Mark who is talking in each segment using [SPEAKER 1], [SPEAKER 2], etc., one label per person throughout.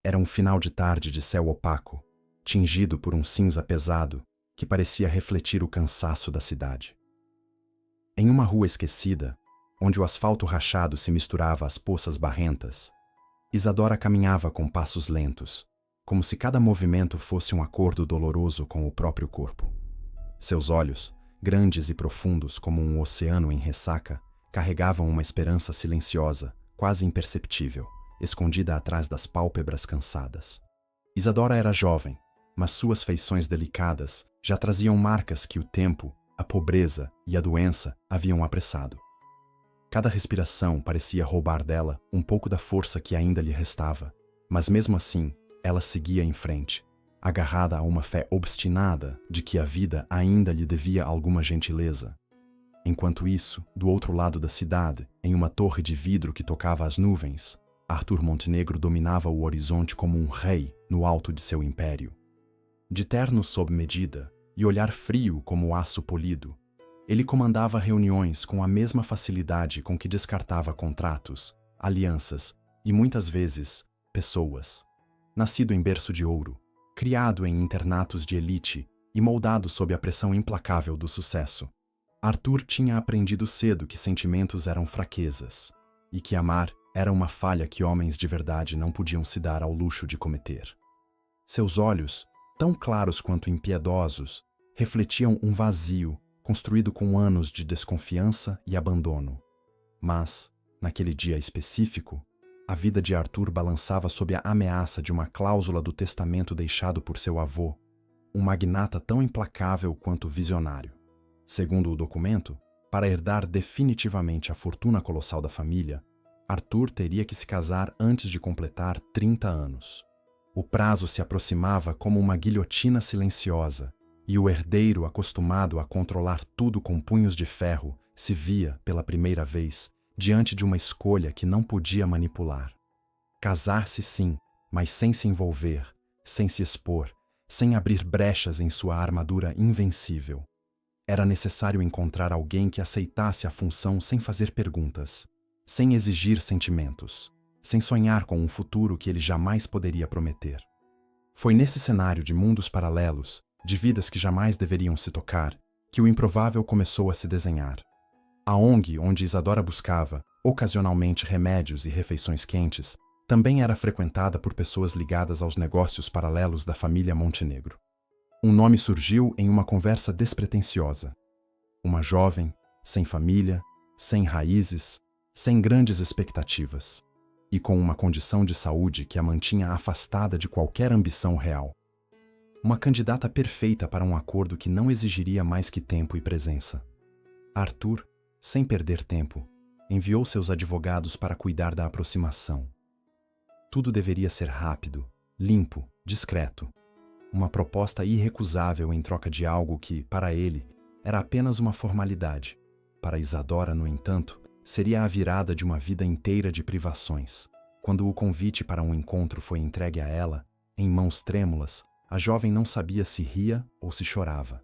[SPEAKER 1] Era um final de tarde de céu opaco, tingido por um cinza pesado que parecia refletir o cansaço da cidade. Em uma rua esquecida, onde o asfalto rachado se misturava às poças barrentas, Isadora caminhava com passos lentos, como se cada movimento fosse um acordo doloroso com o próprio corpo. Seus olhos, grandes e profundos como um oceano em ressaca, carregavam uma esperança silenciosa, quase imperceptível, escondida atrás das pálpebras cansadas. Isadora era jovem, mas suas feições delicadas já traziam marcas que o tempo, a pobreza e a doença haviam apressado. Cada respiração parecia roubar dela um pouco da força que ainda lhe restava, mas mesmo assim, ela seguia em frente, agarrada a uma fé obstinada de que a vida ainda lhe devia alguma gentileza. Enquanto isso, do outro lado da cidade, em uma torre de vidro que tocava as nuvens, Arthur Montenegro dominava o horizonte como um rei no alto de seu império. De terno sob medida e olhar frio como aço polido, ele comandava reuniões com a mesma facilidade com que descartava contratos, alianças e, muitas vezes, pessoas. Nascido em berço de ouro, criado em internatos de elite e moldado sob a pressão implacável do sucesso, Arthur tinha aprendido cedo que sentimentos eram fraquezas e que amar era uma falha que homens de verdade não podiam se dar ao luxo de cometer. Seus olhos, tão claros quanto impiedosos, refletiam um vazio construído com anos de desconfiança e abandono. Mas, naquele dia específico, a vida de Arthur balançava sob a ameaça de uma cláusula do testamento deixado por seu avô, um magnata tão implacável quanto visionário. Segundo o documento, para herdar definitivamente a fortuna colossal da família, Arthur teria que se casar antes de completar 30 anos. O prazo se aproximava como uma guilhotina silenciosa, e o herdeiro, acostumado a controlar tudo com punhos de ferro, se via, pela primeira vez, diante de uma escolha que não podia manipular. Casar-se sim, mas sem se envolver, sem se expor, sem abrir brechas em sua armadura invencível. Era necessário encontrar alguém que aceitasse a função sem fazer perguntas, sem exigir sentimentos, sem sonhar com um futuro que ele jamais poderia prometer. Foi nesse cenário de mundos paralelos, de vidas que jamais deveriam se tocar, que o improvável começou a se desenhar. A ONG onde Isadora buscava, ocasionalmente, remédios e refeições quentes, também era frequentada por pessoas ligadas aos negócios paralelos da família Montenegro. Um nome surgiu em uma conversa despretensiosa. Uma jovem, sem família, sem raízes, sem grandes expectativas, e com uma condição de saúde que a mantinha afastada de qualquer ambição real. Uma candidata perfeita para um acordo que não exigiria mais que tempo e presença. Arthur, sem perder tempo, enviou seus advogados para cuidar da aproximação. Tudo deveria ser rápido, limpo, discreto. Uma proposta irrecusável em troca de algo que, para ele, era apenas uma formalidade. Para Isadora, no entanto, seria a virada de uma vida inteira de privações. Quando o convite para um encontro foi entregue a ela, em mãos trêmulas, a jovem não sabia se ria ou se chorava.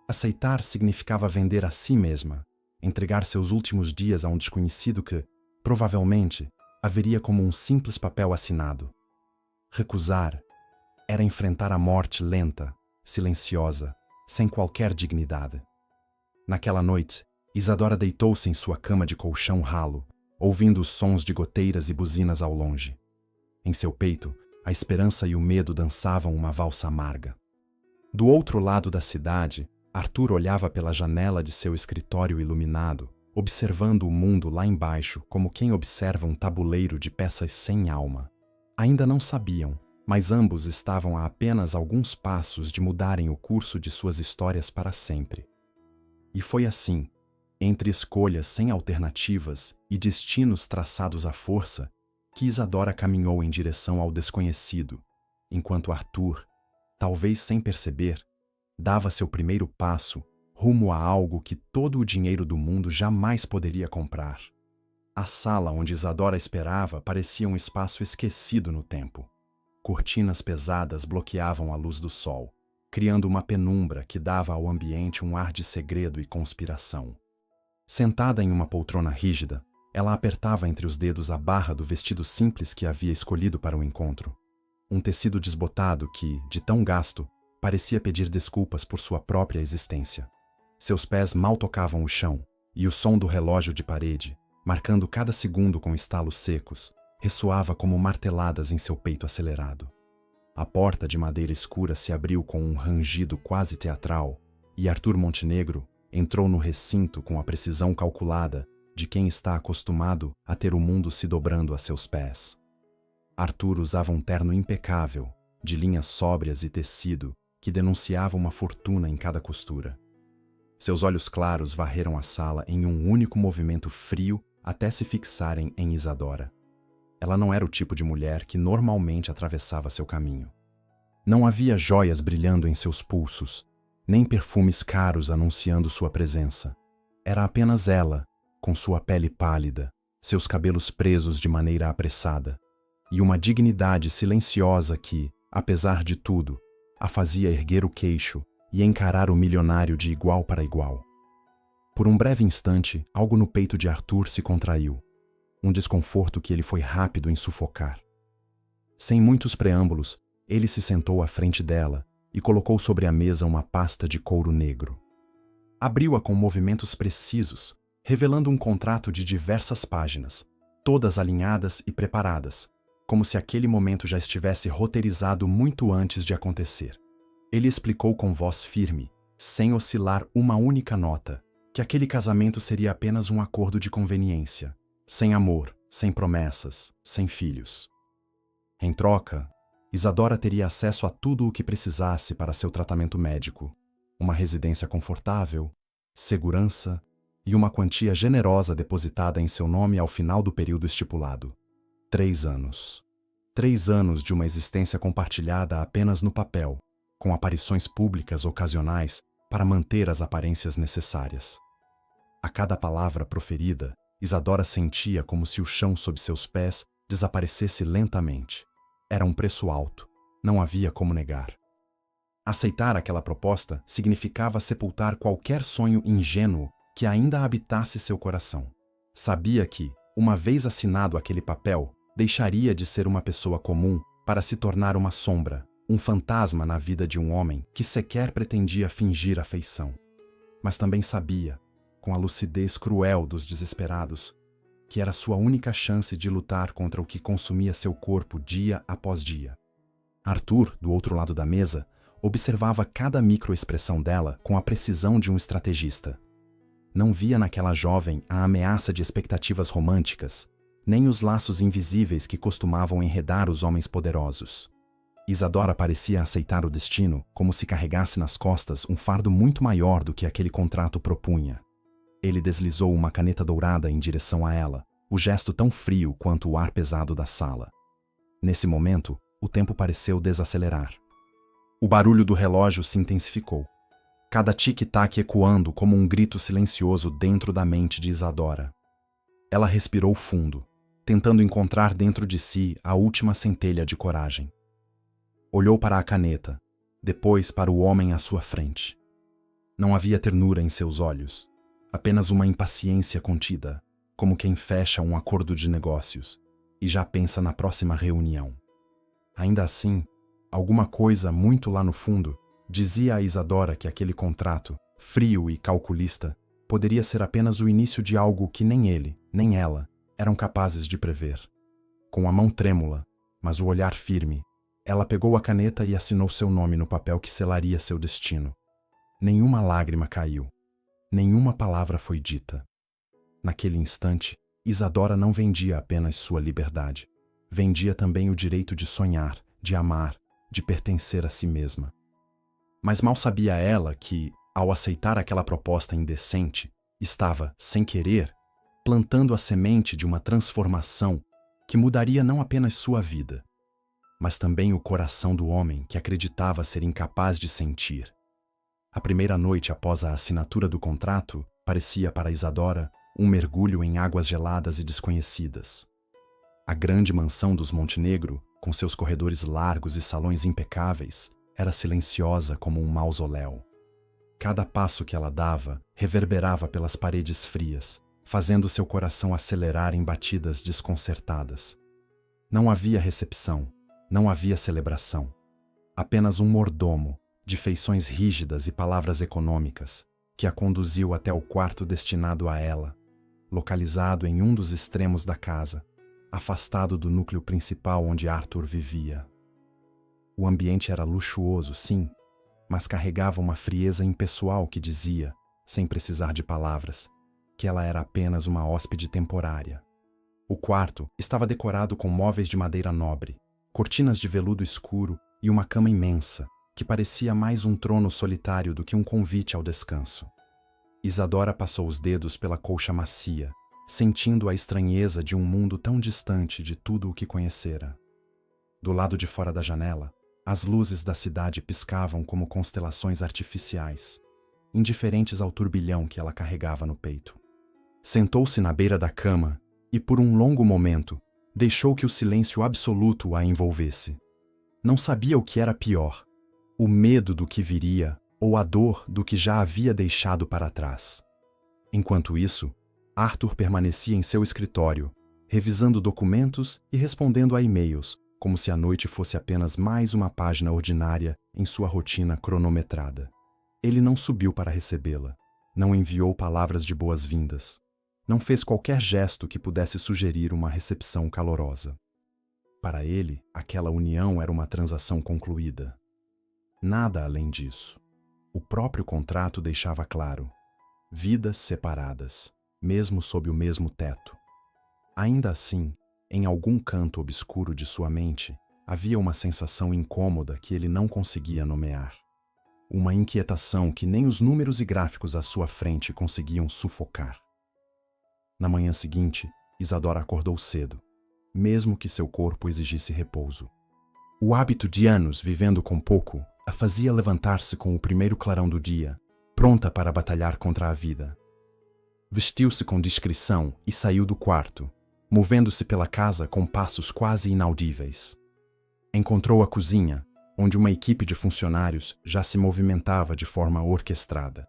[SPEAKER 1] Aceitar significava vender a si mesma, entregar seus últimos dias a um desconhecido que, provavelmente, haveria como um simples papel assinado. Recusar era enfrentar a morte lenta, silenciosa, sem qualquer dignidade. Naquela noite, Isadora deitou-se em sua cama de colchão ralo, ouvindo os sons de goteiras e buzinas ao longe. Em seu peito, a esperança e o medo dançavam uma valsa amarga. Do outro lado da cidade, Arthur olhava pela janela de seu escritório iluminado, observando o mundo lá embaixo como quem observa um tabuleiro de peças sem alma. Ainda não sabiam, mas ambos estavam a apenas alguns passos de mudarem o curso de suas histórias para sempre. E foi assim, entre escolhas sem alternativas e destinos traçados à força, que Isadora caminhou em direção ao desconhecido, enquanto Arthur, talvez sem perceber, dava seu primeiro passo rumo a algo que todo o dinheiro do mundo jamais poderia comprar. A sala onde Isadora esperava parecia um espaço esquecido no tempo. Cortinas pesadas bloqueavam a luz do sol, criando uma penumbra que dava ao ambiente um ar de segredo e conspiração. Sentada em uma poltrona rígida, ela apertava entre os dedos a barra do vestido simples que havia escolhido para o encontro. um tecido desbotado que, de tão gasto, parecia pedir desculpas por sua própria existência. Seus pés mal tocavam o chão, e o som do relógio de parede, marcando cada segundo com estalos secos, ressoava como marteladas em seu peito acelerado. A porta de madeira escura se abriu com um rangido quase teatral, e Arthur Montenegro entrou no recinto com a precisão calculada de quem está acostumado a ter o mundo se dobrando a seus pés. Arthur usava um terno impecável, de linhas sóbrias e tecido, que denunciava uma fortuna em cada costura. Seus olhos claros varreram a sala em um único movimento frio até se fixarem em Isadora. Ela não era o tipo de mulher que normalmente atravessava seu caminho. Não havia joias brilhando em seus pulsos, nem perfumes caros anunciando sua presença. Era apenas ela, com sua pele pálida, seus cabelos presos de maneira apressada, e uma dignidade silenciosa que, apesar de tudo, a fazia erguer o queixo e encarar o milionário de igual para igual. Por um breve instante, algo no peito de Arthur se contraiu, um desconforto que ele foi rápido em sufocar. Sem muitos preâmbulos, ele se sentou à frente dela e colocou sobre a mesa uma pasta de couro negro. Abriu-a com movimentos precisos, revelando um contrato de diversas páginas, todas alinhadas e preparadas, como se aquele momento já estivesse roteirizado muito antes de acontecer. Ele explicou com voz firme, sem oscilar uma única nota, que aquele casamento seria apenas um acordo de conveniência, sem amor, sem promessas, sem filhos. Em troca, Isadora teria acesso a tudo o que precisasse para seu tratamento médico, uma residência confortável, segurança e uma quantia generosa depositada em seu nome ao final do período estipulado. 3 anos. 3 anos de uma existência compartilhada apenas no papel, com aparições públicas ocasionais para manter as aparências necessárias. A cada palavra proferida, Isadora sentia como se o chão sob seus pés desaparecesse lentamente. Era um preço alto, não havia como negar. Aceitar aquela proposta significava sepultar qualquer sonho ingênuo que ainda habitasse seu coração. Sabia que, uma vez assinado aquele papel, deixaria de ser uma pessoa comum para se tornar uma sombra, um fantasma na vida de um homem que sequer pretendia fingir afeição. Mas também sabia, com a lucidez cruel dos desesperados, que era sua única chance de lutar contra o que consumia seu corpo dia após dia. Arthur, do outro lado da mesa, observava cada microexpressão dela com a precisão de um estrategista. Não via naquela jovem a ameaça de expectativas românticas, nem os laços invisíveis que costumavam enredar os homens poderosos. Isadora parecia aceitar o destino como se carregasse nas costas um fardo muito maior do que aquele contrato propunha. Ele deslizou uma caneta dourada em direção a ela, o gesto tão frio quanto o ar pesado da sala. Nesse momento, o tempo pareceu desacelerar. O barulho do relógio se intensificou, cada tic-tac ecoando como um grito silencioso dentro da mente de Isadora. Ela respirou fundo, tentando encontrar dentro de si a última centelha de coragem. Olhou para a caneta, depois para o homem à sua frente. Não havia ternura em seus olhos, apenas uma impaciência contida, como quem fecha um acordo de negócios e já pensa na próxima reunião. Ainda assim, alguma coisa muito lá no fundo dizia a Isadora que aquele contrato, frio e calculista, poderia ser apenas o início de algo que nem ele, nem ela, eram capazes de prever. Com a mão trêmula, mas o olhar firme, ela pegou a caneta e assinou seu nome no papel que selaria seu destino. Nenhuma lágrima caiu. Nenhuma palavra foi dita. Naquele instante, Isadora não vendia apenas sua liberdade. Vendia também o direito de sonhar, de amar, de pertencer a si mesma. Mas mal sabia ela que, ao aceitar aquela proposta indecente, estava, sem querer, plantando a semente de uma transformação que mudaria não apenas sua vida, mas também o coração do homem que acreditava ser incapaz de sentir. A primeira noite após a assinatura do contrato parecia para Isadora um mergulho em águas geladas e desconhecidas. A grande mansão dos Montenegro, com seus corredores largos e salões impecáveis, era silenciosa como um mausoléu. Cada passo que ela dava reverberava pelas paredes frias, fazendo seu coração acelerar em batidas desconcertadas. Não havia recepção, Não havia celebração. Apenas um mordomo, de feições rígidas e palavras econômicas, que a conduziu até o quarto destinado a ela, localizado em um dos extremos da casa, afastado do núcleo principal onde Arthur vivia. O ambiente era luxuoso, sim, mas carregava uma frieza impessoal que dizia, sem precisar de palavras, que ela era apenas uma hóspede temporária. O quarto estava decorado com móveis de madeira nobre, cortinas de veludo escuro e uma cama imensa, que parecia mais um trono solitário do que um convite ao descanso. Isadora passou os dedos pela colcha macia, sentindo a estranheza de um mundo tão distante de tudo o que conhecera. Do lado de fora da janela, as luzes da cidade piscavam como constelações artificiais, indiferentes ao turbilhão que ela carregava no peito. Sentou-se na beira da cama e, por um longo momento, deixou que o silêncio absoluto a envolvesse. Não sabia o que era pior, o medo do que viria ou a dor do que já havia deixado para trás. Enquanto isso, Arthur permanecia em seu escritório, revisando documentos e respondendo a e-mails, como se a noite fosse apenas mais uma página ordinária em sua rotina cronometrada. Ele não subiu para recebê-la, não enviou palavras de boas-vindas, não fez qualquer gesto que pudesse sugerir uma recepção calorosa. Para ele, aquela união era uma transação concluída. Nada além disso. O próprio contrato deixava claro: vidas separadas, mesmo sob o mesmo teto. Ainda assim, em algum canto obscuro de sua mente, havia uma sensação incômoda que ele não conseguia nomear. Uma inquietação que nem os números e gráficos à sua frente conseguiam sufocar. Na manhã seguinte, Isadora acordou cedo, mesmo que seu corpo exigisse repouso. O hábito de anos vivendo com pouco a fazia levantar-se com o primeiro clarão do dia, pronta para batalhar contra a vida. Vestiu-se com discrição e saiu do quarto, movendo-se pela casa com passos quase inaudíveis. Encontrou a cozinha, onde uma equipe de funcionários já se movimentava de forma orquestrada.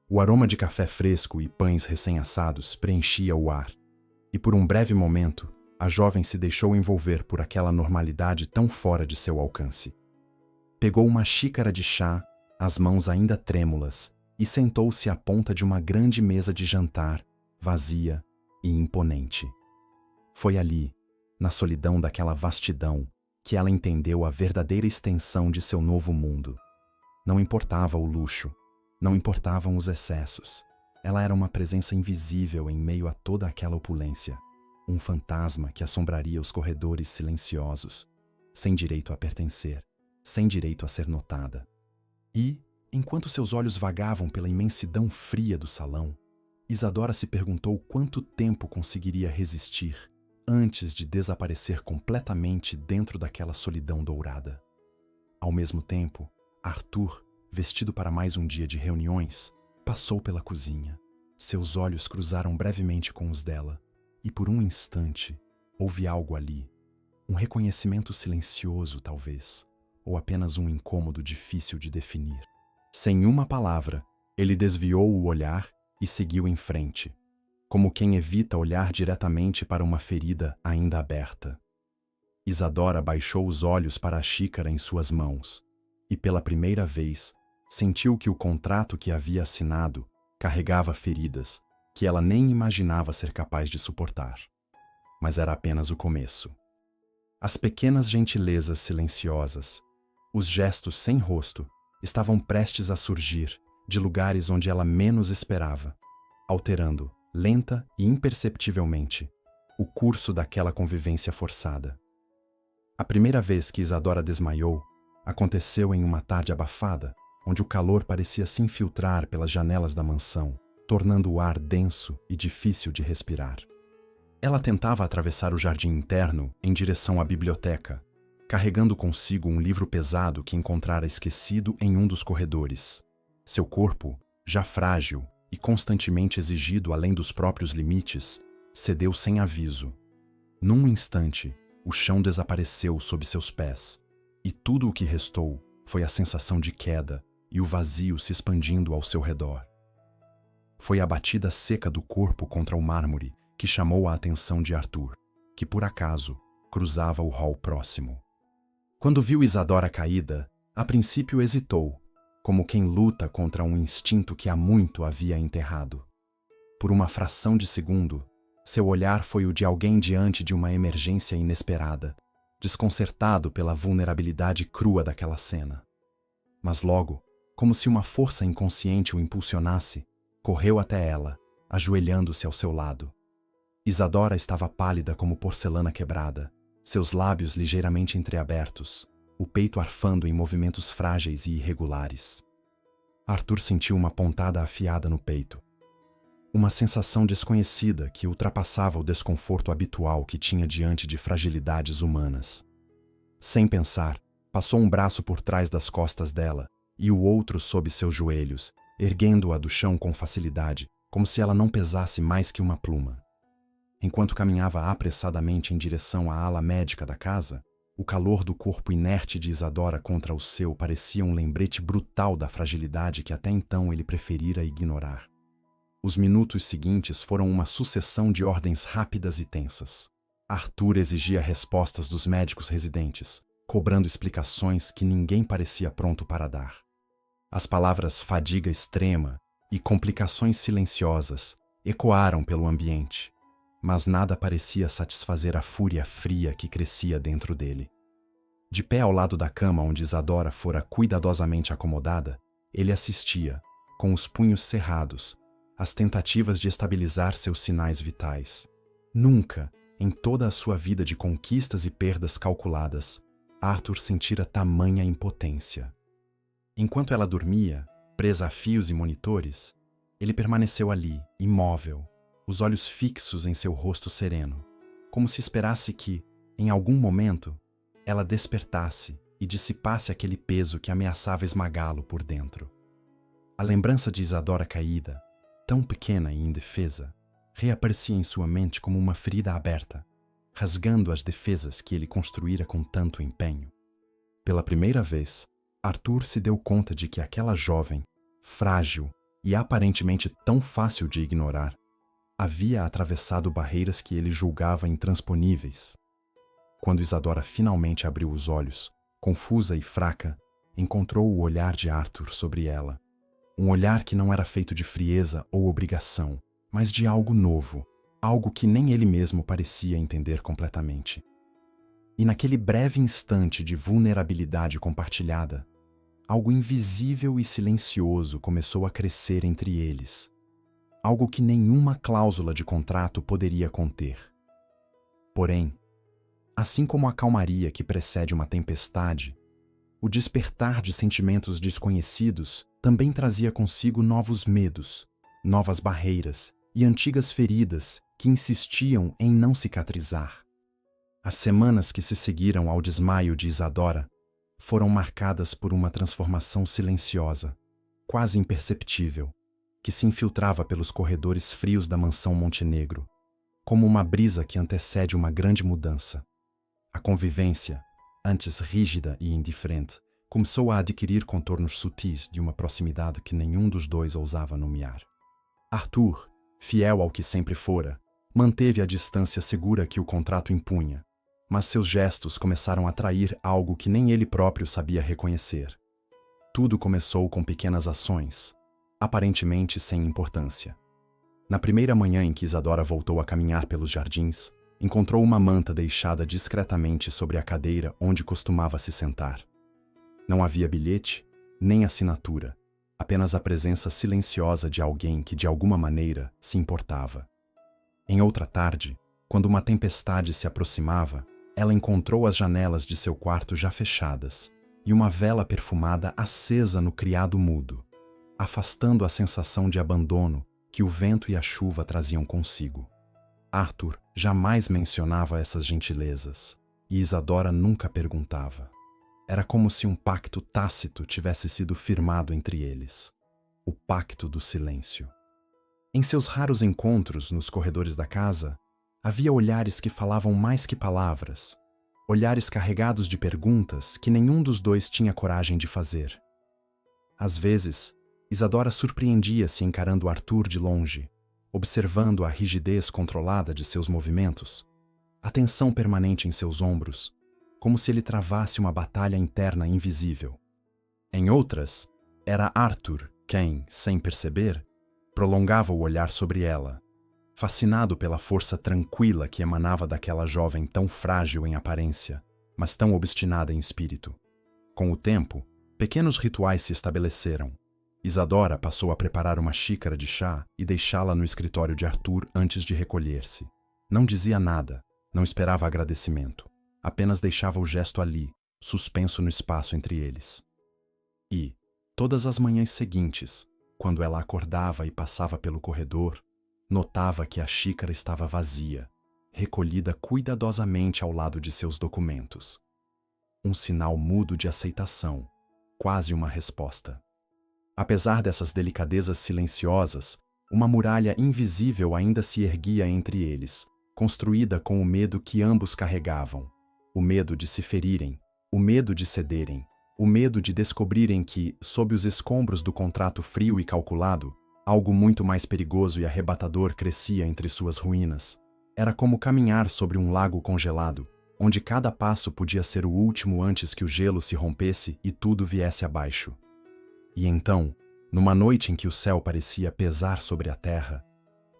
[SPEAKER 1] O aroma de café fresco e pães recém-assados preenchia o ar, e por um breve momento, a jovem se deixou envolver por aquela normalidade tão fora de seu alcance. Pegou uma xícara de chá, as mãos ainda trêmulas, e sentou-se à ponta de uma grande mesa de jantar, vazia e imponente. Foi ali, na solidão daquela vastidão, que ela entendeu a verdadeira extensão de seu novo mundo. Não importava o luxo, não importavam os excessos. Ela era uma presença invisível em meio a toda aquela opulência, um fantasma que assombraria os corredores silenciosos, sem direito a pertencer, sem direito a ser notada. E, enquanto seus olhos vagavam pela imensidão fria do salão, Isadora se perguntou quanto tempo conseguiria resistir antes de desaparecer completamente dentro daquela solidão dourada. Ao mesmo tempo, Arthur, vestido para mais um dia de reuniões, passou pela cozinha. Seus olhos cruzaram brevemente com os dela, e por um instante houve algo ali, um reconhecimento silencioso, talvez, ou apenas um incômodo difícil de definir. Sem uma palavra, ele desviou o olhar e seguiu em frente, como quem evita olhar diretamente para uma ferida ainda aberta. Isadora baixou os olhos para a xícara em suas mãos e, pela primeira vez, sentiu que o contrato que havia assinado carregava feridas que ela nem imaginava ser capaz de suportar. Mas era apenas o começo. As pequenas gentilezas silenciosas, os gestos sem rosto, estavam prestes a surgir de lugares onde ela menos esperava, alterando, lenta e imperceptivelmente, o curso daquela convivência forçada. A primeira vez que Isadora desmaiou aconteceu em uma tarde abafada, onde o calor parecia se infiltrar pelas janelas da mansão, tornando o ar denso e difícil de respirar. Ela tentava atravessar o jardim interno em direção à biblioteca, carregando consigo um livro pesado que encontrara esquecido em um dos corredores. Seu corpo, já frágil e constantemente exigido além dos próprios limites, cedeu sem aviso. Num instante, o chão desapareceu sob seus pés, e tudo o que restou foi a sensação de queda e o vazio se expandindo ao seu redor. Foi a batida seca do corpo contra o mármore que chamou a atenção de Arthur, que por acaso cruzava o hall próximo. Quando viu Isadora caída, a princípio hesitou, como quem luta contra um instinto que há muito havia enterrado. Por uma fração de segundo, seu olhar foi o de alguém diante de uma emergência inesperada, desconcertado pela vulnerabilidade crua daquela cena. Mas logo, como se uma força inconsciente o impulsionasse, correu até ela, ajoelhando-se ao seu lado. Isadora estava pálida como porcelana quebrada, seus lábios ligeiramente entreabertos, o peito arfando em movimentos frágeis e irregulares. Arthur sentiu uma pontada afiada no peito. Uma sensação desconhecida que ultrapassava o desconforto habitual que tinha diante de fragilidades humanas. Sem pensar, passou um braço por trás das costas dela e o outro sob seus joelhos, erguendo-a do chão com facilidade, como se ela não pesasse mais que uma pluma. Enquanto caminhava apressadamente em direção à ala médica da casa, o calor do corpo inerte de Isadora contra o seu parecia um lembrete brutal da fragilidade que até então ele preferira ignorar. Os minutos seguintes foram uma sucessão de ordens rápidas e tensas. Arthur exigia respostas dos médicos residentes, cobrando explicações que ninguém parecia pronto para dar. As palavras fadiga extrema e complicações silenciosas ecoaram pelo ambiente, mas nada parecia satisfazer a fúria fria que crescia dentro dele. De pé ao lado da cama onde Isadora fora cuidadosamente acomodada, ele assistia, com os punhos cerrados, às tentativas de estabilizar seus sinais vitais. Nunca, em toda a sua vida de conquistas e perdas calculadas, Arthur sentira tamanha impotência. Enquanto ela dormia, presa a fios e monitores, ele permaneceu ali, imóvel, os olhos fixos em seu rosto sereno, como se esperasse que, em algum momento, ela despertasse e dissipasse aquele peso que ameaçava esmagá-lo por dentro. A lembrança de Isadora caída, tão pequena e indefesa, reaparecia em sua mente como uma ferida aberta, rasgando as defesas que ele construíra com tanto empenho. Pela primeira vez, Arthur se deu conta de que aquela jovem, frágil e aparentemente tão fácil de ignorar, havia atravessado barreiras que ele julgava intransponíveis. Quando Isadora finalmente abriu os olhos, confusa e fraca, encontrou o olhar de Arthur sobre ela. Um olhar que não era feito de frieza ou obrigação, mas de algo novo, algo que nem ele mesmo parecia entender completamente. E naquele breve instante de vulnerabilidade compartilhada, algo invisível e silencioso começou a crescer entre eles. Algo que nenhuma cláusula de contrato poderia conter. Porém, assim como a calmaria que precede uma tempestade, o despertar de sentimentos desconhecidos também trazia consigo novos medos, novas barreiras e antigas feridas que insistiam em não cicatrizar. As semanas que se seguiram ao desmaio de Isadora foram marcadas por uma transformação silenciosa, quase imperceptível, que se infiltrava pelos corredores frios da mansão Montenegro, como uma brisa que antecede uma grande mudança. A convivência, antes rígida e indiferente, começou a adquirir contornos sutis de uma proximidade que nenhum dos dois ousava nomear. Arthur, fiel ao que sempre fora, manteve a distância segura que o contrato impunha, mas seus gestos começaram a atrair algo que nem ele próprio sabia reconhecer. Tudo começou com pequenas ações, aparentemente sem importância. Na primeira manhã em que Isadora voltou a caminhar pelos jardins, encontrou uma manta deixada discretamente sobre a cadeira onde costumava se sentar. Não havia bilhete, nem assinatura, apenas a presença silenciosa de alguém que de alguma maneira se importava. Em outra tarde, quando uma tempestade se aproximava, ela encontrou as janelas de seu quarto já fechadas e uma vela perfumada acesa no criado mudo, afastando a sensação de abandono que o vento e a chuva traziam consigo. Arthur jamais mencionava essas gentilezas, e Isadora nunca perguntava. Era como se um pacto tácito tivesse sido firmado entre eles. O pacto do silêncio. Em seus raros encontros nos corredores da casa, havia olhares que falavam mais que palavras, olhares carregados de perguntas que nenhum dos dois tinha coragem de fazer. Às vezes, Isadora surpreendia-se encarando Arthur de longe, observando a rigidez controlada de seus movimentos, a tensão permanente em seus ombros, como se ele travasse uma batalha interna invisível. Em outras, era Arthur quem, sem perceber, prolongava o olhar sobre ela, fascinado pela força tranquila que emanava daquela jovem tão frágil em aparência, mas tão obstinada em espírito. Com o tempo, pequenos rituais se estabeleceram. Isadora passou a preparar uma xícara de chá e deixá-la no escritório de Arthur antes de recolher-se. Não dizia nada, não esperava agradecimento. Apenas deixava o gesto ali, suspenso no espaço entre eles. E, todas as manhãs seguintes, quando ela acordava e passava pelo corredor, notava que a xícara estava vazia, recolhida cuidadosamente ao lado de seus documentos. Um sinal mudo de aceitação, quase uma resposta. Apesar dessas delicadezas silenciosas, uma muralha invisível ainda se erguia entre eles, construída com o medo que ambos carregavam. O medo de se ferirem, o medo de cederem, o medo de descobrirem que, sob os escombros do contrato frio e calculado, algo muito mais perigoso e arrebatador crescia entre suas ruínas. Era como caminhar sobre um lago congelado, onde cada passo podia ser o último antes que o gelo se rompesse e tudo viesse abaixo. E então, numa noite em que o céu parecia pesar sobre a terra,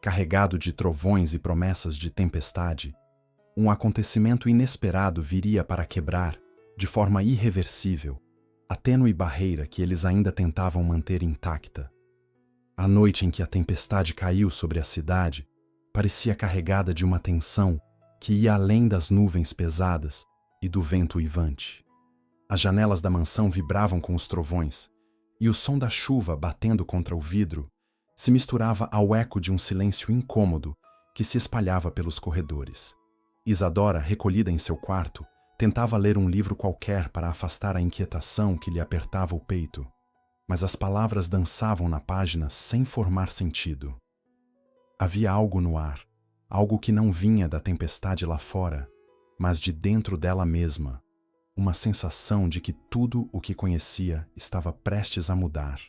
[SPEAKER 1] carregado de trovões e promessas de tempestade, um acontecimento inesperado viria para quebrar, de forma irreversível, a tênue barreira que eles ainda tentavam manter intacta. A noite em que a tempestade caiu sobre a cidade parecia carregada de uma tensão que ia além das nuvens pesadas e do vento uivante. As janelas da mansão vibravam com os trovões, e o som da chuva batendo contra o vidro se misturava ao eco de um silêncio incômodo que se espalhava pelos corredores. Isadora, recolhida em seu quarto, tentava ler um livro qualquer para afastar a inquietação que lhe apertava o peito, mas as palavras dançavam na página sem formar sentido. Havia algo no ar, algo que não vinha da tempestade lá fora, mas de dentro dela mesma, uma sensação de que tudo o que conhecia estava prestes a mudar.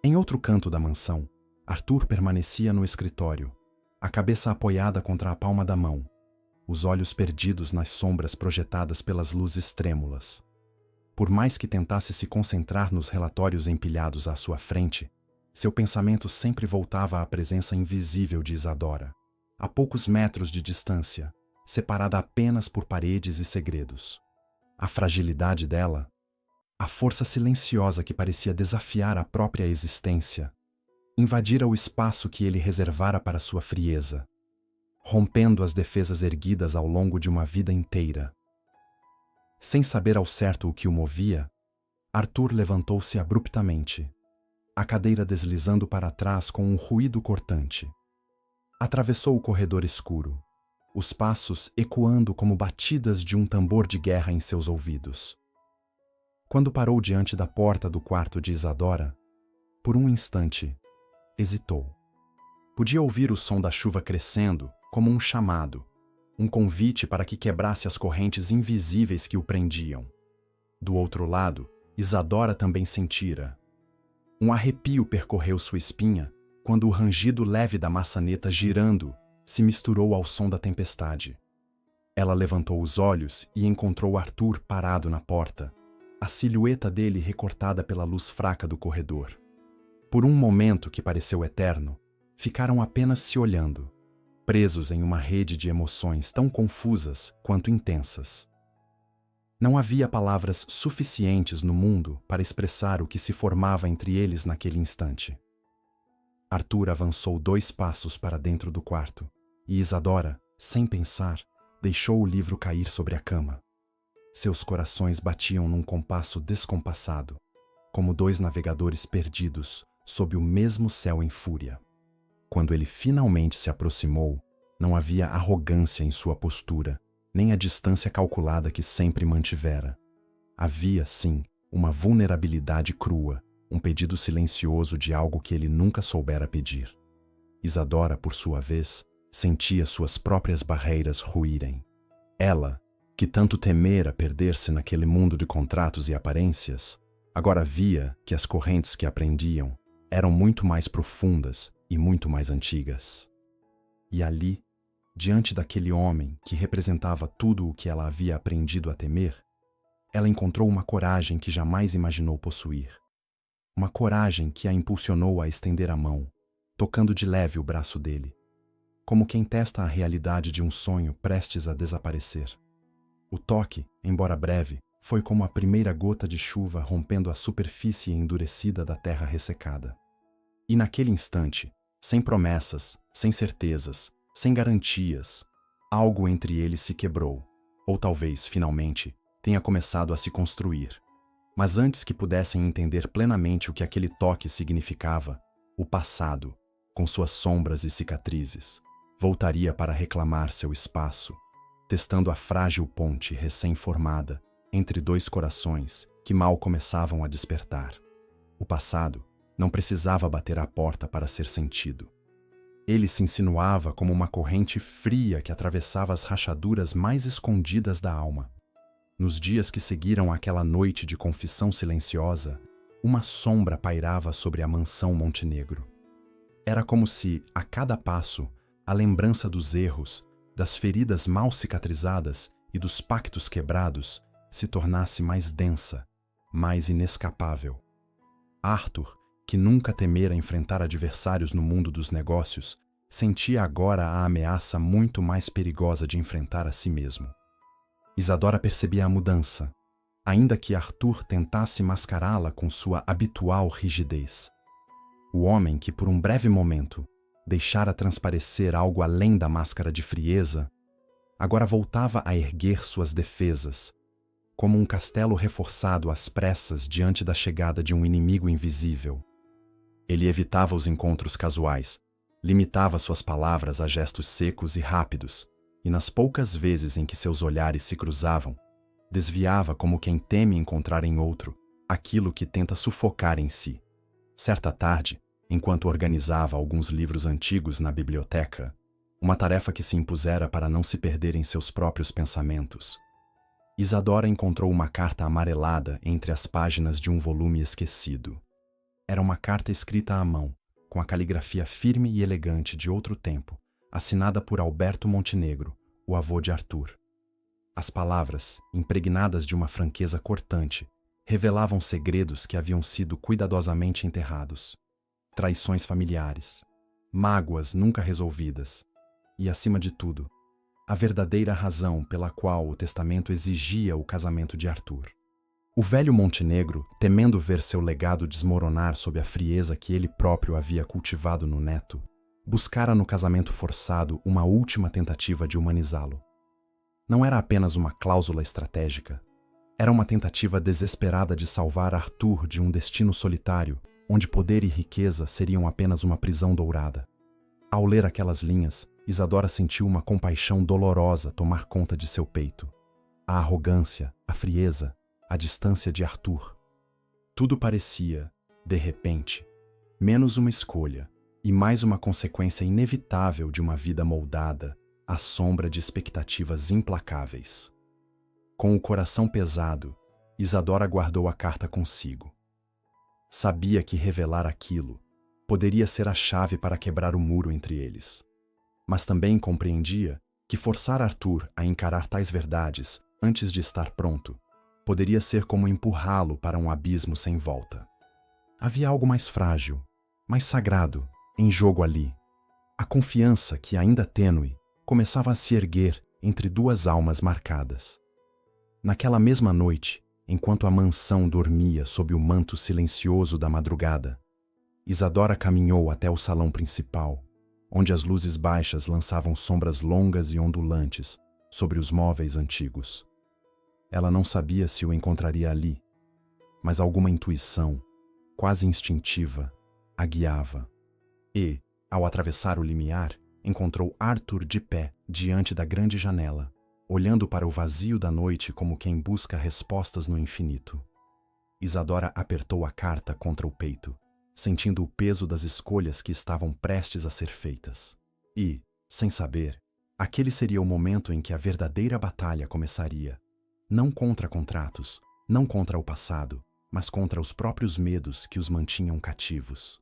[SPEAKER 1] Em outro canto da mansão, Arthur permanecia no escritório, a cabeça apoiada contra a palma da mão, os olhos perdidos nas sombras projetadas pelas luzes trêmulas. Por mais que tentasse se concentrar nos relatórios empilhados à sua frente, seu pensamento sempre voltava à presença invisível de Isadora, a poucos metros de distância, separada apenas por paredes e segredos. A fragilidade dela, a força silenciosa que parecia desafiar a própria existência, invadira o espaço que ele reservara para sua frieza, rompendo as defesas erguidas ao longo de uma vida inteira. Sem saber ao certo o que o movia, Arthur levantou-se abruptamente, a cadeira deslizando para trás com um ruído cortante. Atravessou o corredor escuro, os passos ecoando como batidas de um tambor de guerra em seus ouvidos. Quando parou diante da porta do quarto de Isadora, por um instante, hesitou. Podia ouvir o som da chuva crescendo, como um chamado, um convite para que quebrasse as correntes invisíveis que o prendiam. Do outro lado, Isadora também sentira. Um arrepio percorreu sua espinha quando o rangido leve da maçaneta girando se misturou ao som da tempestade. Ela levantou os olhos e encontrou Arthur parado na porta, a silhueta dele recortada pela luz fraca do corredor. Por um momento que pareceu eterno, ficaram apenas se olhando, presos em uma rede de emoções tão confusas quanto intensas. Não havia palavras suficientes no mundo para expressar o que se formava entre eles naquele instante. Arthur avançou 2 passos para dentro do quarto, e Isadora, sem pensar, deixou o livro cair sobre a cama. Seus corações batiam num compasso descompassado, como 2 navegadores perdidos sob o mesmo céu em fúria. Quando ele finalmente se aproximou, não havia arrogância em sua postura, nem a distância calculada que sempre mantivera. Havia, sim, uma vulnerabilidade crua, um pedido silencioso de algo que ele nunca soubera pedir. Isadora, por sua vez, sentia suas próprias barreiras ruírem. Ela, que tanto temera perder-se naquele mundo de contratos e aparências, agora via que as correntes que a prendiam eram muito mais profundas e muito mais antigas. E ali, diante daquele homem que representava tudo o que ela havia aprendido a temer, ela encontrou uma coragem que jamais imaginou possuir. Uma coragem que a impulsionou a estender a mão, tocando de leve o braço dele, como quem testa a realidade de um sonho prestes a desaparecer. O toque, embora breve, foi como a primeira gota de chuva rompendo a superfície endurecida da terra ressecada. E naquele instante, sem promessas, sem certezas, sem garantias, algo entre eles se quebrou, ou talvez, finalmente, tenha começado a se construir. Mas antes que pudessem entender plenamente o que aquele toque significava, o passado, com suas sombras e cicatrizes, voltaria para reclamar seu espaço, testando a frágil ponte recém-formada entre dois corações que mal começavam a despertar. O passado não precisava bater à porta para ser sentido. Ele se insinuava como uma corrente fria que atravessava as rachaduras mais escondidas da alma. Nos dias que seguiram aquela noite de confissão silenciosa, uma sombra pairava sobre a mansão Montenegro. Era como se, a cada passo, a lembrança dos erros, das feridas mal cicatrizadas e dos pactos quebrados se tornasse mais densa, mais inescapável. Arthur, que nunca temera enfrentar adversários no mundo dos negócios, sentia agora a ameaça muito mais perigosa de enfrentar a si mesmo. Isadora percebia a mudança, ainda que Arthur tentasse mascará-la com sua habitual rigidez. O homem que, por um breve momento, deixara transparecer algo além da máscara de frieza, agora voltava a erguer suas defesas, como um castelo reforçado às pressas diante da chegada de um inimigo invisível. Ele evitava os encontros casuais, limitava suas palavras a gestos secos e rápidos, e nas poucas vezes em que seus olhares se cruzavam, desviava como quem teme encontrar em outro aquilo que tenta sufocar em si. Certa tarde, enquanto organizava alguns livros antigos na biblioteca, uma tarefa que se impusera para não se perder em seus próprios pensamentos, Isadora encontrou uma carta amarelada entre as páginas de um volume esquecido. Era uma carta escrita à mão, com a caligrafia firme e elegante de outro tempo, assinada por Alberto Montenegro, o avô de Arthur. As palavras, impregnadas de uma franqueza cortante, revelavam segredos que haviam sido cuidadosamente enterrados, traições familiares, mágoas nunca resolvidas e, acima de tudo, a verdadeira razão pela qual o testamento exigia o casamento de Arthur. O velho Montenegro, temendo ver seu legado desmoronar sob a frieza que ele próprio havia cultivado no neto, buscara no casamento forçado uma última tentativa de humanizá-lo. Não era apenas uma cláusula estratégica, era uma tentativa desesperada de salvar Arthur de um destino solitário, onde poder e riqueza seriam apenas uma prisão dourada. Ao ler aquelas linhas, Isadora sentiu uma compaixão dolorosa tomar conta de seu peito. A arrogância, a frieza, a distância de Arthur. Tudo parecia, de repente, menos uma escolha e mais uma consequência inevitável de uma vida moldada à sombra de expectativas implacáveis. Com o coração pesado, Isadora guardou a carta consigo. Sabia que revelar aquilo poderia ser a chave para quebrar o muro entre eles. Mas também compreendia que forçar Arthur a encarar tais verdades antes de estar pronto poderia ser como empurrá-lo para um abismo sem volta. Havia algo mais frágil, mais sagrado, em jogo ali. A confiança que, ainda tênue, começava a se erguer entre duas almas marcadas. Naquela mesma noite, enquanto a mansão dormia sob o manto silencioso da madrugada, Isadora caminhou até o salão principal, onde as luzes baixas lançavam sombras longas e ondulantes sobre os móveis antigos. Ela não sabia se o encontraria ali, mas alguma intuição, quase instintiva, a guiava. E, ao atravessar o limiar, encontrou Arthur de pé diante da grande janela, olhando para o vazio da noite como quem busca respostas no infinito. Isadora apertou a carta contra o peito, sentindo o peso das escolhas que estavam prestes a ser feitas. E, sem saber, aquele seria o momento em que a verdadeira batalha começaria. Não contra contratos, não contra o passado, mas contra os próprios medos que os mantinham cativos.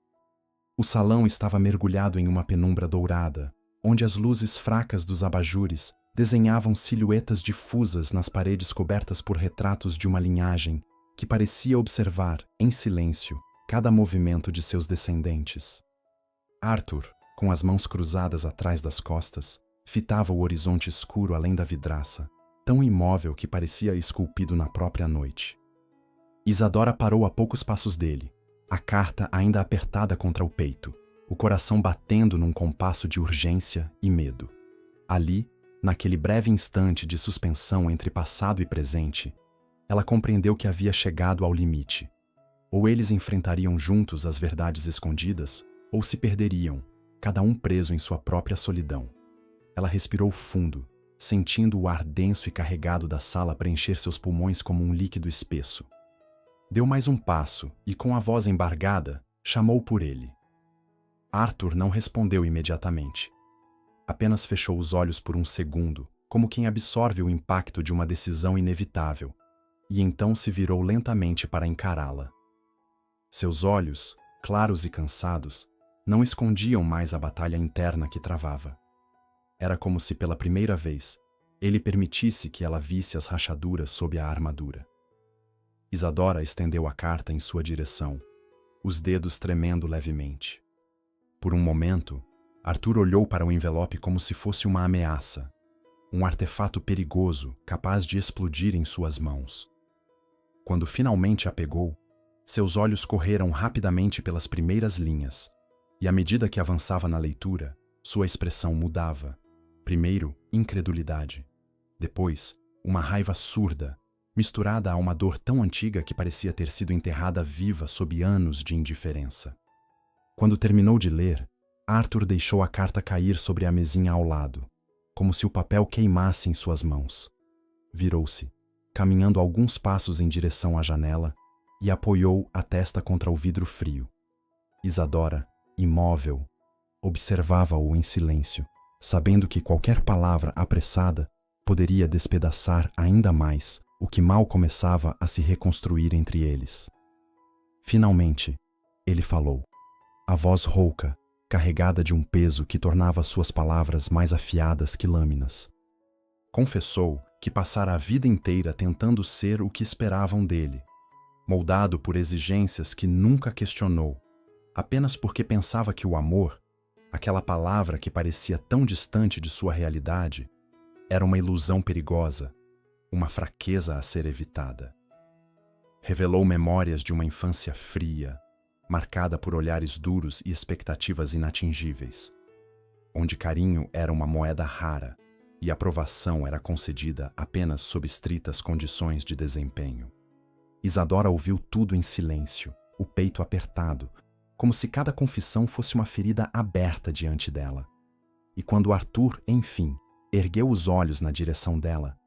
[SPEAKER 1] O salão estava mergulhado em uma penumbra dourada, onde as luzes fracas dos abajures desenhavam silhuetas difusas nas paredes cobertas por retratos de uma linhagem que parecia observar, em silêncio, cada movimento de seus descendentes. Arthur, com as mãos cruzadas atrás das costas, fitava o horizonte escuro além da vidraça, tão imóvel que parecia esculpido na própria noite. Isadora parou a poucos passos dele, a carta ainda apertada contra o peito, o coração batendo num compasso de urgência e medo. Ali, naquele breve instante de suspensão entre passado e presente, ela compreendeu que havia chegado ao limite. Ou eles enfrentariam juntos as verdades escondidas, ou se perderiam, cada um preso em sua própria solidão. Ela respirou fundo, sentindo o ar denso e carregado da sala preencher seus pulmões como um líquido espesso. Deu mais um passo e, com a voz embargada, chamou por ele. Arthur não respondeu imediatamente. Apenas fechou os olhos por um segundo, como quem absorve o impacto de uma decisão inevitável, e então se virou lentamente para encará-la. Seus olhos, claros e cansados, não escondiam mais a batalha interna que travava. Era como se, pela primeira vez, ele permitisse que ela visse as rachaduras sob a armadura. Isadora estendeu a carta em sua direção, os dedos tremendo levemente. Por um momento, Arthur olhou para o envelope como se fosse uma ameaça, um artefato perigoso capaz de explodir em suas mãos. Quando finalmente a pegou, seus olhos correram rapidamente pelas primeiras linhas, e à medida que avançava na leitura, sua expressão mudava. Primeiro, incredulidade. Depois, uma raiva surda, misturada a uma dor tão antiga que parecia ter sido enterrada viva sob anos de indiferença. Quando terminou de ler, Arthur deixou a carta cair sobre a mesinha ao lado, como se o papel queimasse em suas mãos. Virou-se, caminhando alguns passos em direção à janela, e apoiou a testa contra o vidro frio. Isadora, imóvel, observava-o em silêncio, sabendo que qualquer palavra apressada poderia despedaçar ainda mais o que mal começava a se reconstruir entre eles. Finalmente, ele falou, a voz rouca, carregada de um peso que tornava suas palavras mais afiadas que lâminas. Confessou que passara a vida inteira tentando ser o que esperavam dele, moldado por exigências que nunca questionou, apenas porque pensava que o amor, aquela palavra que parecia tão distante de sua realidade, era uma ilusão perigosa, uma fraqueza a ser evitada. Revelou memórias de uma infância fria, marcada por olhares duros e expectativas inatingíveis, onde carinho era uma moeda rara e aprovação era concedida apenas sob estritas condições de desempenho. Isadora ouviu tudo em silêncio, o peito apertado, como se cada confissão fosse uma ferida aberta diante dela. E quando Arthur, enfim, ergueu os olhos na direção dela,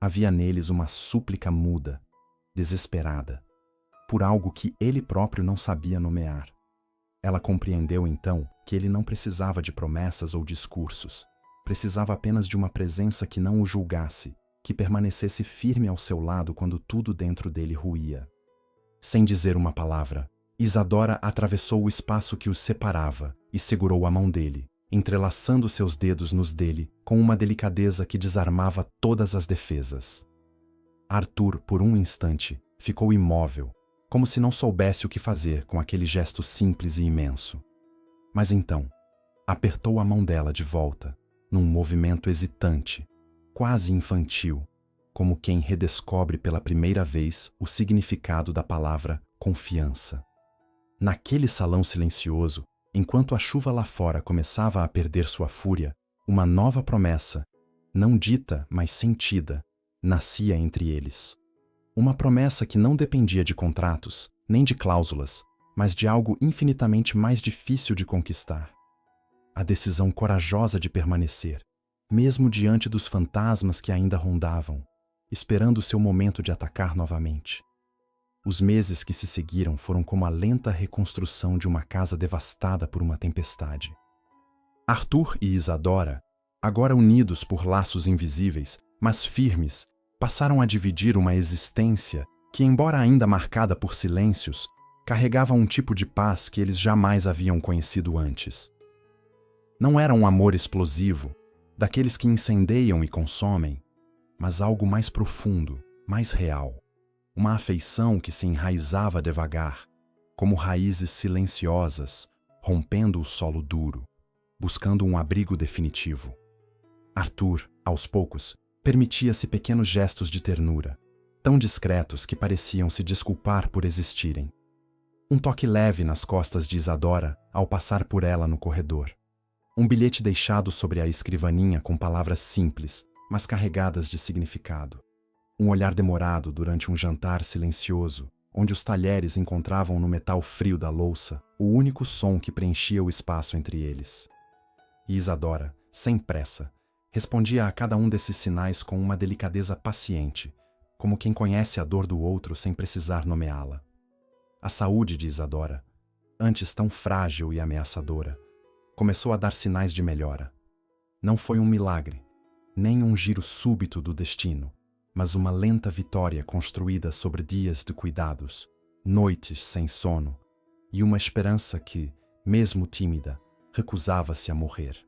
[SPEAKER 1] havia neles uma súplica muda, desesperada, por algo que ele próprio não sabia nomear. Ela compreendeu então que ele não precisava de promessas ou discursos, precisava apenas de uma presença que não o julgasse, que permanecesse firme ao seu lado quando tudo dentro dele ruía. Sem dizer uma palavra, Isadora atravessou o espaço que os separava e segurou a mão dele, entrelaçando seus dedos nos dele com uma delicadeza que desarmava todas as defesas. Arthur, por um instante, ficou imóvel, como se não soubesse o que fazer com aquele gesto simples e imenso. Mas então, apertou a mão dela de volta, num movimento hesitante, quase infantil, como quem redescobre pela primeira vez o significado da palavra confiança. Naquele salão silencioso, enquanto a chuva lá fora começava a perder sua fúria, uma nova promessa, não dita, mas sentida, nascia entre eles. Uma promessa que não dependia de contratos, nem de cláusulas, mas de algo infinitamente mais difícil de conquistar. A decisão corajosa de permanecer, mesmo diante dos fantasmas que ainda rondavam, esperando seu momento de atacar novamente. Os meses que se seguiram foram como a lenta reconstrução de uma casa devastada por uma tempestade. Arthur e Isadora, agora unidos por laços invisíveis, mas firmes, passaram a dividir uma existência que, embora ainda marcada por silêncios, carregava um tipo de paz que eles jamais haviam conhecido antes. Não era um amor explosivo, daqueles que incendeiam e consomem, mas algo mais profundo, mais real. Uma afeição que se enraizava devagar, como raízes silenciosas, rompendo o solo duro, buscando um abrigo definitivo. Arthur, aos poucos, permitia-se pequenos gestos de ternura, tão discretos que pareciam se desculpar por existirem. Um toque leve nas costas de Isadora ao passar por ela no corredor. Um bilhete deixado sobre a escrivaninha com palavras simples, mas carregadas de significado. Um olhar demorado durante um jantar silencioso, onde os talheres encontravam no metal frio da louça o único som que preenchia o espaço entre eles. E Isadora, sem pressa, respondia a cada um desses sinais com uma delicadeza paciente, como quem conhece a dor do outro sem precisar nomeá-la. A saúde de Isadora, antes tão frágil e ameaçadora, começou a dar sinais de melhora. Não foi um milagre, nem um giro súbito do destino, mas uma lenta vitória construída sobre dias de cuidados, noites sem sono e uma esperança que, mesmo tímida, recusava-se a morrer.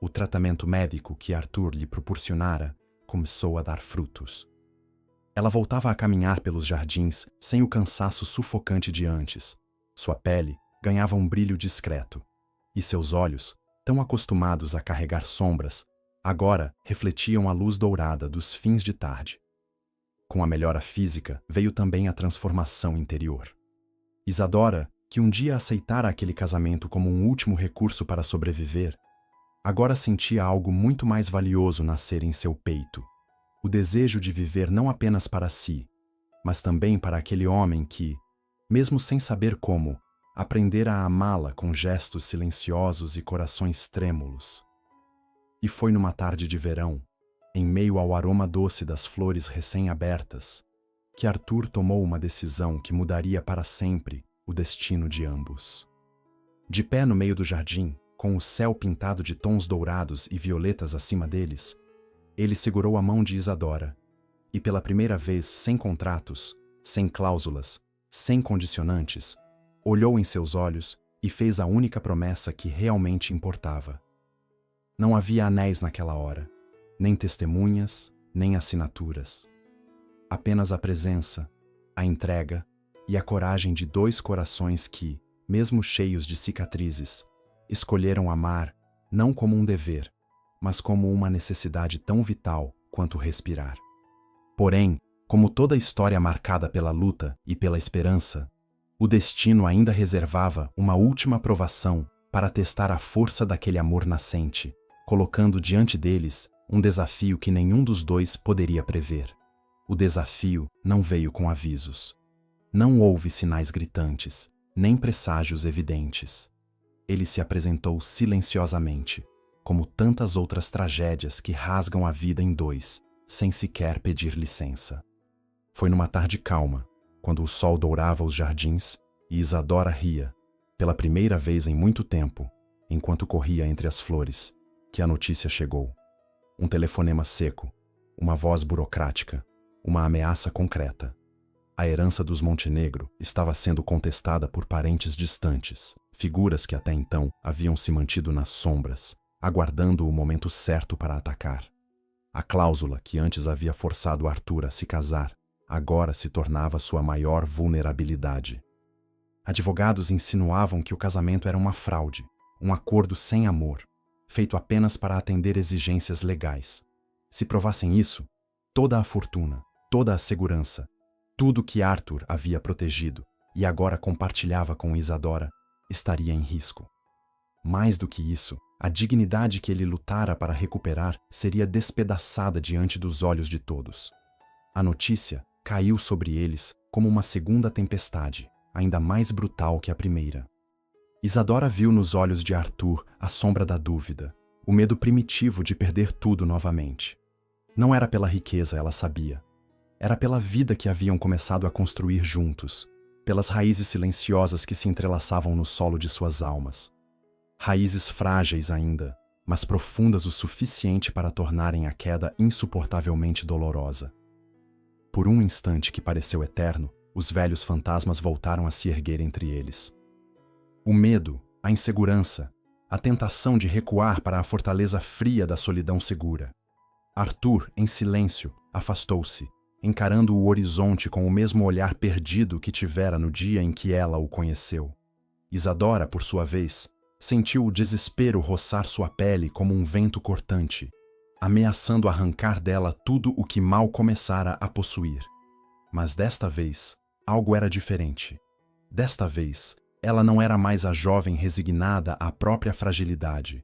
[SPEAKER 1] O tratamento médico que Arthur lhe proporcionara começou a dar frutos. Ela voltava a caminhar pelos jardins sem o cansaço sufocante de antes. Sua pele ganhava um brilho discreto, e seus olhos, tão acostumados a carregar sombras, agora refletiam a luz dourada dos fins de tarde. Com a melhora física veio também a transformação interior. Isadora, que um dia aceitara aquele casamento como um último recurso para sobreviver, agora sentia algo muito mais valioso nascer em seu peito. O desejo de viver não apenas para si, mas também para aquele homem que, mesmo sem saber como, aprendera a amá-la com gestos silenciosos e corações trêmulos. E foi numa tarde de verão, em meio ao aroma doce das flores recém-abertas, que Arthur tomou uma decisão que mudaria para sempre o destino de ambos. De pé no meio do jardim, com o céu pintado de tons dourados e violetas acima deles, ele segurou a mão de Isadora e, pela primeira vez sem contratos, sem cláusulas, sem condicionantes, olhou em seus olhos e fez a única promessa que realmente importava. Não havia anéis naquela hora, nem testemunhas, nem assinaturas. Apenas a presença, a entrega e a coragem de dois corações que, mesmo cheios de cicatrizes, escolheram amar não como um dever, mas como uma necessidade tão vital quanto respirar. Porém, como toda história marcada pela luta e pela esperança, o destino ainda reservava uma última provação para testar a força daquele amor nascente, colocando diante deles um desafio que nenhum dos dois poderia prever. O desafio não veio com avisos. Não houve sinais gritantes, nem presságios evidentes. Ele se apresentou silenciosamente, como tantas outras tragédias que rasgam a vida em dois, sem sequer pedir licença. Foi numa tarde calma, quando o sol dourava os jardins e Isadora ria, pela primeira vez em muito tempo, enquanto corria entre as flores, que a notícia chegou. Um telefonema seco, uma voz burocrática, uma ameaça concreta. A herança dos Montenegro estava sendo contestada por parentes distantes, figuras que até então haviam se mantido nas sombras, aguardando o momento certo para atacar. A cláusula que antes havia forçado Arthur a se casar, agora se tornava sua maior vulnerabilidade. Advogados insinuavam que o casamento era uma fraude, um acordo sem amor, feito apenas para atender exigências legais. Se provassem isso, toda a fortuna, toda a segurança, tudo que Arthur havia protegido e agora compartilhava com Isadora, estaria em risco. Mais do que isso, a dignidade que ele lutara para recuperar seria despedaçada diante dos olhos de todos. A notícia caiu sobre eles como uma segunda tempestade, ainda mais brutal que a primeira. Isadora viu nos olhos de Arthur a sombra da dúvida, o medo primitivo de perder tudo novamente. Não era pela riqueza, ela sabia. Era pela vida que haviam começado a construir juntos, pelas raízes silenciosas que se entrelaçavam no solo de suas almas. Raízes frágeis ainda, mas profundas o suficiente para tornarem a queda insuportavelmente dolorosa. Por um instante que pareceu eterno, os velhos fantasmas voltaram a se erguer entre eles. O medo, a insegurança, a tentação de recuar para a fortaleza fria da solidão segura. Arthur, em silêncio, afastou-se, encarando o horizonte com o mesmo olhar perdido que tivera no dia em que ela o conheceu. Isadora, por sua vez, sentiu o desespero roçar sua pele como um vento cortante, ameaçando arrancar dela tudo o que mal começara a possuir. Mas desta vez, algo era diferente. Desta vez, ela não era mais a jovem resignada à própria fragilidade.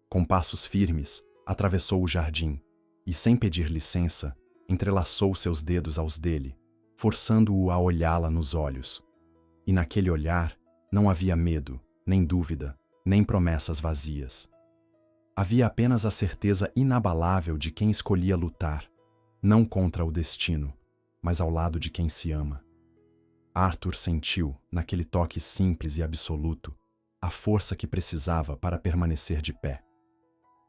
[SPEAKER 1] Com passos firmes, atravessou o jardim e, sem pedir licença, entrelaçou seus dedos aos dele, forçando-o a olhá-la nos olhos. E naquele olhar não havia medo, nem dúvida, nem promessas vazias. Havia apenas a certeza inabalável de quem escolhia lutar, não contra o destino, mas ao lado de quem se ama. Arthur sentiu, naquele toque simples e absoluto, a força que precisava para permanecer de pé.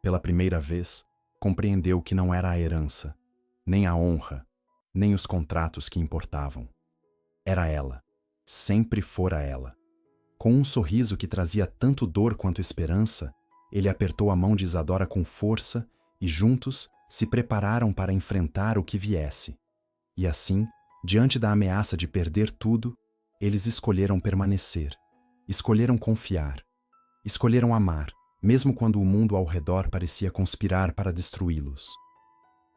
[SPEAKER 1] Pela primeira vez, compreendeu que não era a herança, nem a honra, nem os contratos que importavam. Era ela, sempre fora ela. Com um sorriso que trazia tanto dor quanto esperança, ele apertou a mão de Isadora com força e juntos se prepararam para enfrentar o que viesse. E assim, diante da ameaça de perder tudo, eles escolheram permanecer, escolheram confiar, escolheram amar, mesmo quando o mundo ao redor parecia conspirar para destruí-los.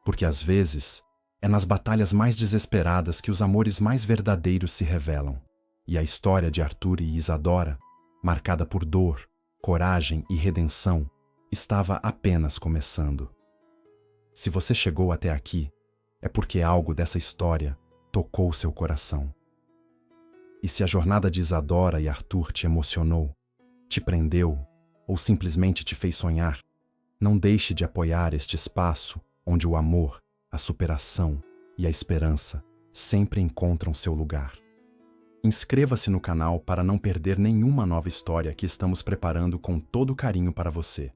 [SPEAKER 1] Porque às vezes, é nas batalhas mais desesperadas que os amores mais verdadeiros se revelam, e a história de Arthur e Isadora, marcada por dor, coragem e redenção, estava apenas começando. Se você chegou até aqui, é porque algo dessa história tocou seu coração. E se a jornada de Isadora e Arthur te emocionou, te prendeu ou simplesmente te fez sonhar, não deixe de apoiar este espaço onde o amor, a superação e a esperança sempre encontram seu lugar. Inscreva-se no canal para não perder nenhuma nova história que estamos preparando com todo carinho para você.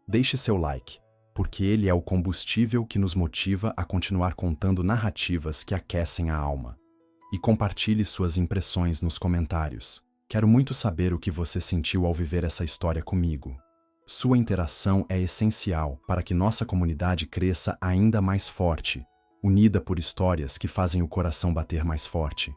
[SPEAKER 1] Deixe seu like, porque ele é o combustível que nos motiva a continuar contando narrativas que aquecem a alma. E compartilhe suas impressões nos comentários. Quero muito saber o que você sentiu ao viver essa história comigo. Sua interação é essencial para que nossa comunidade cresça ainda mais forte, unida por histórias que fazem o coração bater mais forte.